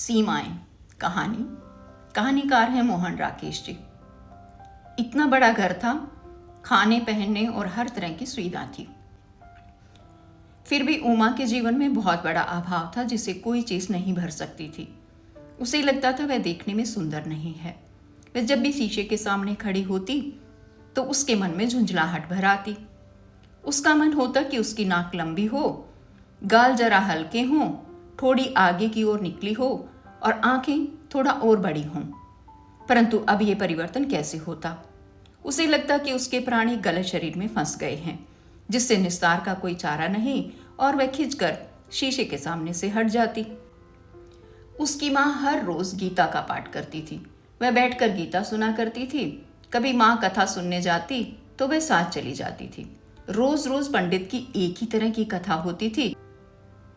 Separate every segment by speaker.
Speaker 1: सीमाएं कहानी। कहानीकार हैं मोहन राकेश जी। इतना बड़ा घर था, खाने पहनने और हर तरह की सुविधा थी। फिर भी उमा के जीवन में बहुत बड़ा अभाव था जिसे कोई चीज नहीं भर सकती थी। उसे लगता था वह देखने में सुंदर नहीं है। वह जब भी शीशे के सामने खड़ी होती तो उसके मन में झुंझलाहट भर आती। उसका मन होता कि उसकी नाक लंबी हो, गाल जरा हल्के हों, थोड़ी आगे की ओर निकली हो और आंखें थोड़ा और बड़ी हों। परंतु अब यह परिवर्तन कैसे होता? उसे लगता कि उसके प्राण एक गलत शरीर में फंस गए हैं जिससे निस्तार का कोई चारा नहीं, और वह खिंचकर शीशे के सामने से हट जाती। उसकी माँ हर रोज गीता का पाठ करती थी। वह बैठकर गीता सुना करती थी। कभी माँ कथा सुनने जाती तो वह साथ चली जाती थी। रोज रोज पंडित की एक ही तरह की कथा होती थी।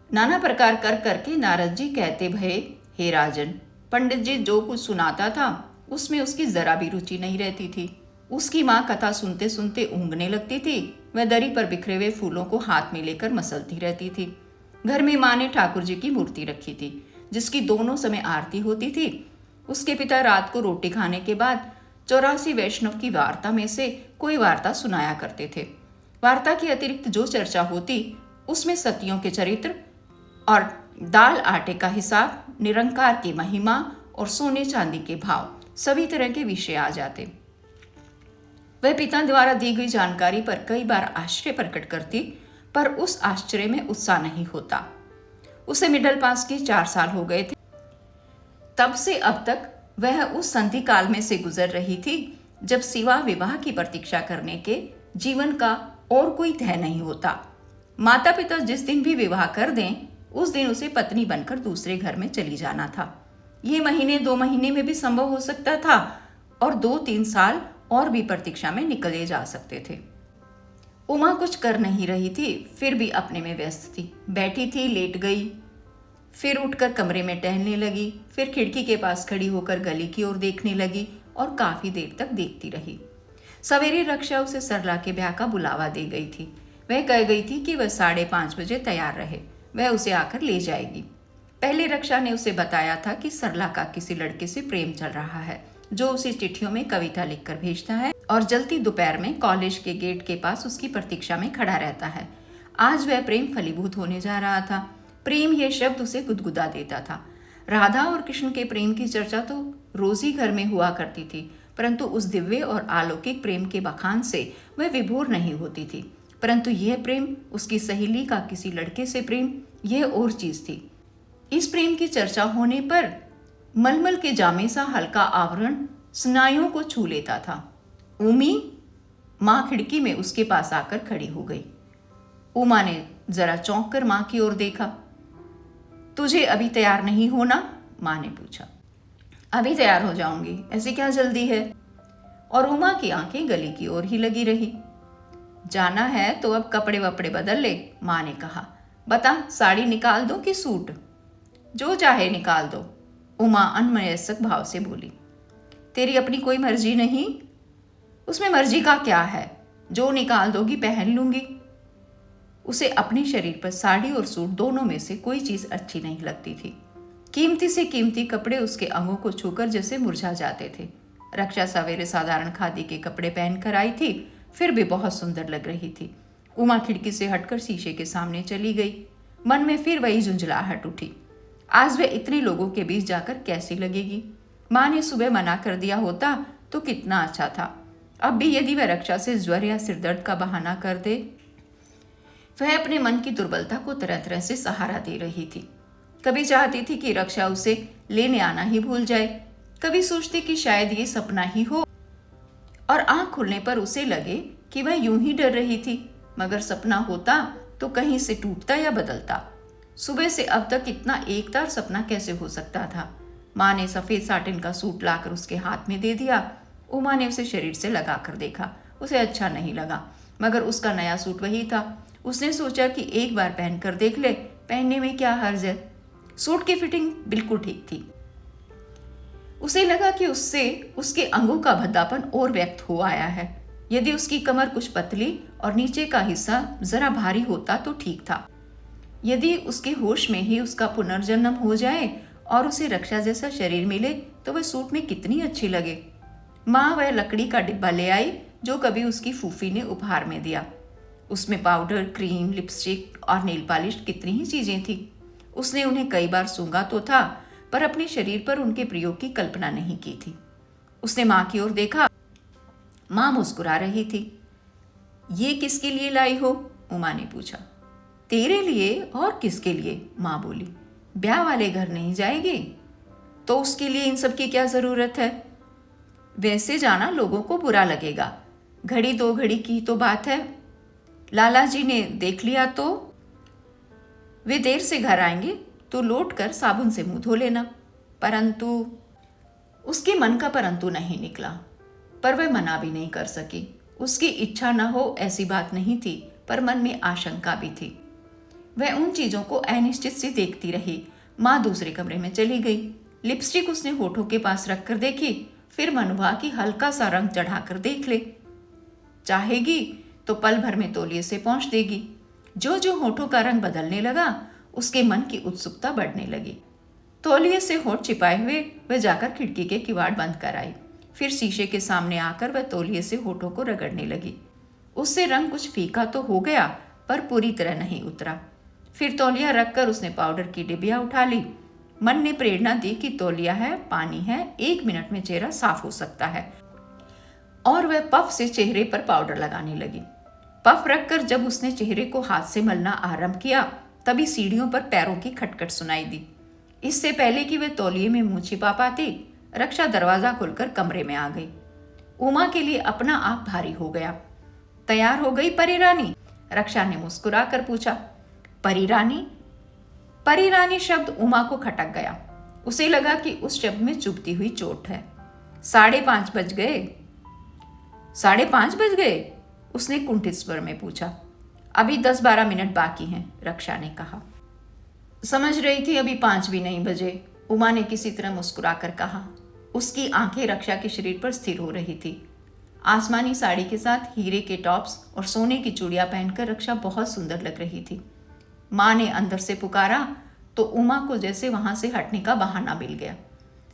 Speaker 1: नाना प्रकार कर करके नारद जी कहते भये, हे राजन, पंडित जी जो कुछ सुनाता था उसमें उसकी जरा भी रुचि नहीं रहती थी। उसकी माँ कथा सुनते सुनते ऊँघने लगती थी। वह दरी पर बिखरे हुए फूलों को हाथ में लेकर मसलती रहती थी। घर में माँ ने ठाकुर जी की मूर्ति रखी थी जिसकी दोनों समय आरती होती थी। उसके पिता रात को रोटी खाने के बाद 84 वैष्णव की वार्ता में से कोई वार्ता सुनाया करते थे। वार्ता के अतिरिक्त जो चर्चा होती उसमें सतियों के चरित्र और दाल आटे का हिसाब, निरंकार की महिमा और सोने चांदी के भाव, सभी तरह के विषय आ जाते। वह पिता द्वारा दी गई जानकारी पर कई बार आश्चर्य प्रकट करती, पर उस आश्चर्य में उत्साह नहीं होता। उसे मिडिल पास के 4 साल हो गए थे। तब से अब तक वह उस संधि काल में से गुजर रही थी जब सिवा विवाह की प्रतीक्षा करने के जीवन का और कोई तय नहीं होता। माता पिता जिस दिन भी विवाह कर दें उस दिन उसे पत्नी बनकर दूसरे घर में चली जाना था। ये महीने 2 महीने में भी संभव हो सकता था और 2-3 साल और भी प्रतीक्षा में निकले जा सकते थे। उमा कुछ कर नहीं रही थी, फिर भी अपने में व्यस्त थी। बैठी थी, लेट गई, फिर उठकर कमरे में टहलने लगी, फिर खिड़की के पास खड़ी होकर गली की ओर देखने लगी और काफी देर तक देखती रही। सवेरे रक्षा उसे सरला के ब्याह का बुलावा दे गई थी। वह कह गई थी कि वह 5:30 बजे तैयार रहे, वह उसे आकर ले जाएगी। पहले रक्षा ने उसे बताया था कि सरला का किसी लड़के से प्रेम चल रहा है जो उसे चिट्ठियों में कविता लिखकर भेजता है और जलती दोपहर में कॉलेज के गेट के पास उसकी प्रतीक्षा में खड़ा रहता है। आज वह प्रेम फलीभूत होने जा रहा था। प्रेम यह शब्द उसे गुदगुदा देता था। राधा और कृष्ण के प्रेम की चर्चा तो रोज ही घर में हुआ करती थी, परंतु उस दिव्य और अलौकिक प्रेम के बखान से वह विभोर नहीं होती थी। परंतु यह प्रेम, उसकी सहेली का किसी लड़के से प्रेम, यह और चीज थी। इस प्रेम की चर्चा होने पर मलमल के जामे सा हल्का आवरण स्नायुओं को छू लेता था। उमी, माँ खिड़की में उसके पास आकर खड़ी हो गई। उमा ने जरा चौंक कर माँ की ओर देखा। तुझे अभी तैयार नहीं होना? माँ ने पूछा। अभी तैयार हो जाऊंगी, ऐसी क्या जल्दी है? और उमा की आंखें गली की ओर ही लगी रही। जाना है तो अब कपड़े वपड़े बदल ले, माँ ने कहा। बता, साड़ी निकाल दो कि सूट? जो चाहे निकाल दो, उमा अनमयस्क भाव से बोली। तेरी अपनी कोई मर्जी नहीं? उसमें मर्जी का क्या है? जो निकाल दोगी पहन लूंगी। उसे अपने शरीर पर साड़ी और सूट दोनों में से कोई चीज अच्छी नहीं लगती थी। कीमती से कीमती कपड़े उसके अंगों को छूकर जैसे मुरझा जाते थे। रक्षा सवेरे साधारण खादी के कपड़े पहनकर आई थी, फिर भी बहुत सुंदर लग रही थी। उमा खिड़की से हटकर शीशे के सामने चली गई। मन में फिर वही झुंझलाहट उठी। आज वह इतने लोगों के बीच जाकर कैसी लगेगी? माँ ने सुबह मना कर दिया होता तो कितना अच्छा था। अब भी यदि वह रक्षा से ज्वर या सिरदर्द का बहाना कर दे। वह अपने मन की दुर्बलता को तरह तरह से सहारा दे रही थी। कभी चाहती थी कि रक्षा उसे लेने आना ही भूल जाए, कभी सोचती कि शायद ये सपना ही हो और आंख खुलने पर उसे लगे कि वह यूं ही डर रही थी। मगर सपना होता तो कहीं से टूटता या बदलता। सुबह से अब तक इतना एकतार सपना कैसे हो सकता था? माँ ने सफेद साटिन का सूट लाकर उसके हाथ में दे दिया। उमा ने उसे शरीर से लगाकर देखा। उसे अच्छा नहीं लगा, मगर उसका नया सूट वही था। उसने सोचा कि एक बार पहनकर देख ले, पहनने में क्या हर्ज है। सूट की फिटिंग बिल्कुल ठीक थी। उसे लगा कि उससे उसके अंगों का भद्दापन और व्यक्त हो आया है। यदि उसकी कमर कुछ पतली और नीचे का हिस्सा जरा भारी होता तो ठीक था। यदि उसके होश में ही उसका पुनर्जन्म हो जाए और उसे रक्षा जैसा शरीर मिले तो वह सूट में कितनी अच्छी लगे। माँ वह लकड़ी का डिब्बा ले आई जो कभी उसकी फूफी ने उपहार में दिया। उसमें पाउडर, क्रीम, लिपस्टिक और नेल पॉलिश कितनी ही चीजें थी। उसने उन्हें कई बार सूंघा तो था, पर अपने शरीर पर उनके प्रयोग की कल्पना नहीं की थी। उसने माँ की ओर देखा। माँ मुस्कुरा रही थी। ये किसके लिए लाई हो? उमा ने पूछा। तेरे लिए और किसके लिए? माँ बोली। ब्याह वाले घर नहीं जाएगी तो उसके लिए इन सब की क्या जरूरत है? वैसे जाना लोगों को बुरा लगेगा। घड़ी दो घड़ी की तो बात है। लाला जी ने देख लिया तो वे देर से घर आएंगे तो लौट कर साबुन से मुंह धो लेना। परंतु उसके मन का परंतु नहीं निकला, पर वह मना भी नहीं कर सकी। उसकी इच्छा न हो ऐसी बात नहीं थी, पर मन में आशंका भी थी। वह उन चीजों को अनिश्चित सी देखती रही। माँ दूसरे कमरे में चली गई। लिपस्टिक उसने होठों के पास रखकर देखी, फिर मन हुआ कि हल्का सा रंग चढ़ाकर देख ले। चाहेगी तो पल भर में तौलिए से पहुंच देगी। जो जो होठों का रंग बदलने लगा, उसके मन की उत्सुकता बढ़ने लगी। तौलिए से होठ छिपाए हुए वह जाकर खिड़की के किवाड़ बंद कर आई। फिर शीशे के सामने आकर वह तौलिए से होठों को रगड़ने लगी। उससे रंग कुछ फीका तो हो गया, पर पूरी तरह नहीं उतरा। फिर तौलिया रखकर उसने पाउडर की डिबिया उठा ली। मन ने प्रेरणा दी कि तौलिया है, पानी है, 1 मिनट में चेहरा साफ हो सकता है। और वह पफ से चेहरे पर पाउडर लगाने लगी। पफ रखकर जब उसने चेहरे को हाथ से मलना आरंभ किया, तभी सीढ़ियों पर पैरों की खटखट सुनाई दी। इससे पहले कि वह तौलिए में मुंह छिपा पाती, रक्षा दरवाजा खोलकर कमरे में आ गई। उमा के लिए अपना आप भारी हो गया। तैयार हो गई परी रानी? रक्षा ने मुस्कुरा कर पूछा। परी रानी? परी रानी शब्द उमा को खटक गया। उसे लगा कि उस शब्द में चुभती हुई चोट है। 5:30 बज गए? 5:30 बज गए? उसने कुंठित स्वर में पूछा। अभी 10-12 मिनट बाकी हैं, रक्षा ने कहा। समझ रही थी अभी 5 भी नहीं बजे, उमा ने किसी तरह मुस्कुरा कर कहा। उसकी आंखें रक्षा के शरीर पर स्थिर हो रही थी। आसमानी साड़ी के साथ हीरे के टॉप्स और सोने की चूड़ियां पहनकर रक्षा बहुत सुंदर लग रही थी। माँ ने अंदर से पुकारा तो उमा को जैसे वहां से हटने का बहाना मिल गया।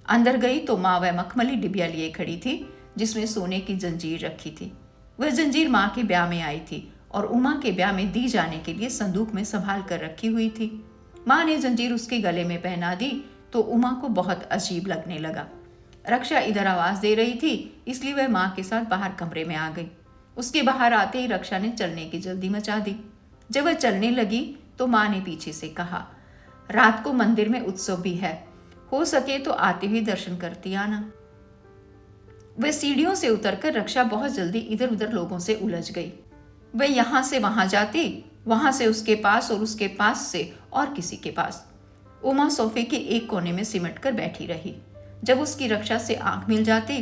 Speaker 1: अंदर गई तो माँ वह मखमली डिबिया लिए खड़ी थी जिसमें सोने की जंजीर रखी थी। वह जंजीर माँ के ब्याह में आई थी और उमा के ब्याह में दी जाने के लिए संदूक में संभाल कर रखी हुई थी। माँ ने जंजीर उसके गले में पहना दी तो उमा को बहुत अजीब लगने लगा। रक्षा इधर आवाज दे रही थी, इसलिए वह माँ के साथ बाहर कमरे में आ गई। उसके बाहर आते ही रक्षा ने चलने की जल्दी मचा दी। जब वह चलने लगी तो माँ ने पीछे से कहा, रात को मंदिर में उत्सव भी है, हो सके तो आते हुए दर्शन करती आना। वह सीढ़ियों से उतरकर रक्षा बहुत जल्दी इधर उधर लोगों से उलझ गई। वह यहाँ से वहां जाती, वहां से उसके पास और उसके पास से और किसी के पास। उमा सोफे के एक कोने में सिमट कर बैठी रही। जब उसकी रक्षा से आंख मिल जाती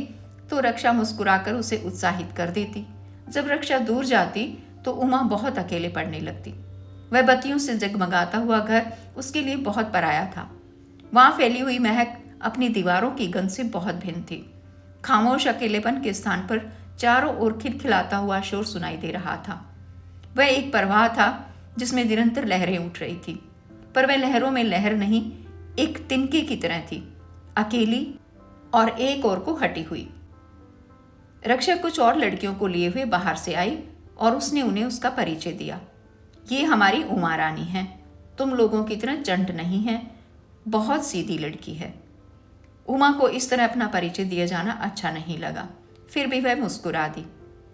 Speaker 1: तो रक्षा मुस्कुराकर उसे उत्साहित कर देती। जब रक्षा दूर जाती तो उमा बहुत अकेले पड़ने लगती। वह बत्तियों से जगमगाता हुआ घर उसके लिए बहुत पराया था। वहां फैली हुई महक अपनी दीवारों की गंध से बहुत भिन्न थी। खामोश अकेलेपन के स्थान पर चारों ओर खिलखिलाता हुआ शोर सुनाई दे रहा था। वह एक प्रवाह था जिसमें निरंतर लहरें उठ रही थी, पर वह लहरों में लहर नहीं, एक तिनके की तरह थी, अकेली और एक और को हटी हुई। रक्षा कुछ और लड़कियों को लिए हुए बाहर से आई और उसने उन्हें उसका परिचय दिया। ये हमारी उमा रानी है, तुम लोगों की तरह चंट नहीं है, बहुत सीधी लड़की है। उमा को इस तरह अपना परिचय दिया जाना अच्छा नहीं लगा, फिर भी वह मुस्कुरा दी।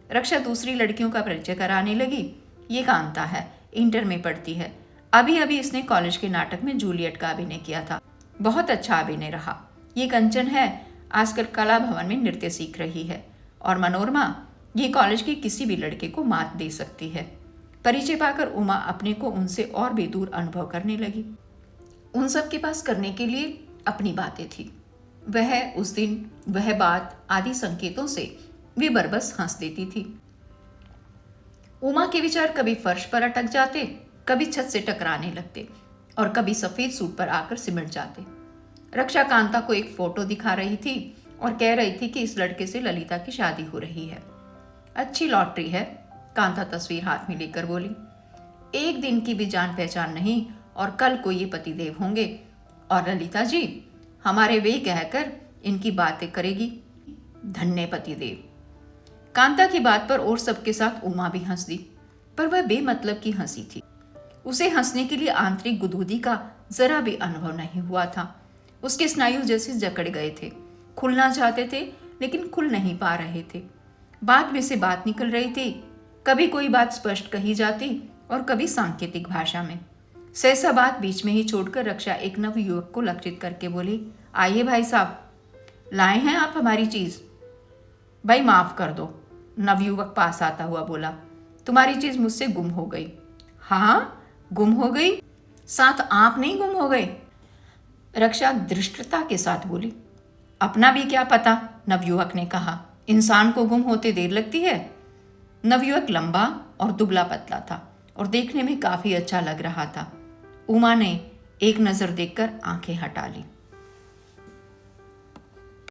Speaker 1: रक्षा दूसरी लड़कियों का परिचय कराने लगी। ये कांता है, इंटर में पढ़ती है। अभी अभी इसने कॉलेज के नाटक में जूलियट का अभिनय किया था, बहुत अच्छा अभिनय रहा। ये कंचन है, आजकल कला भवन में नृत्य सीख रही है। और मनोरमा, ये कॉलेज के किसी भी लड़के को मात दे सकती है। परिचय पाकर उमा अपने को उनसे और भी दूर अनुभव करने लगी। उन सब के पास करने के लिए अपनी बातें थी। वह उस दिन, वह बात आदि संकेतों से वे बरबस हंस देती थी। उमा के विचार कभी फर्श पर अटक जाते, कभी छत से टकराने लगते और कभी सफेद सूट पर आकर सिमट जाते। रक्षा कांता को एक फोटो दिखा रही थी और कह रही थी कि इस लड़के से ललिता की शादी हो रही है। अच्छी लॉटरी है, कांता तस्वीर हाथ में लेकर बोली। एक दिन की भी जान पहचान नहीं और कल को ये पतिदेव होंगे। और ललिता जी, हमारे वे कहकर इनकी बातें करेगी। धन्य पतिदेव। कांता की बात पर और सबके साथ उमा भी हंस दी, पर वह बेमतलब की हंसी थी। उसे हंसने के लिए आंतरिक गुदगुदी का जरा भी अनुभव नहीं हुआ था। उसके स्नायु जैसे जकड़ गए थे, खुलना चाहते थे लेकिन खुल नहीं पा रहे थे। बात में से बात निकल रही थी, कभी कोई बात स्पष्ट कही जाती और कभी सांकेतिक भाषा में। सहसा बात बीच में ही छोड़कर रक्षा एक नव युवक को लक्षित करके बोली, आइए भाई साहब, लाए हैं आप हमारी चीज? भाई माफ कर दो, नवयुवक पास आता हुआ बोला, तुम्हारी चीज मुझसे गुम हो गई। हाँ, गुम हो गई? साथ आप नहीं गुम हो गए? रक्षा धृष्टता के साथ बोली। अपना भी क्या पता, नवयुवक ने कहा, इंसान को गुम होते देर लगती है। नवयुवक लंबा और दुबला पतला था और देखने में काफी अच्छा लग रहा था। उमा ने एक नजर देखकर आंखें हटा ली।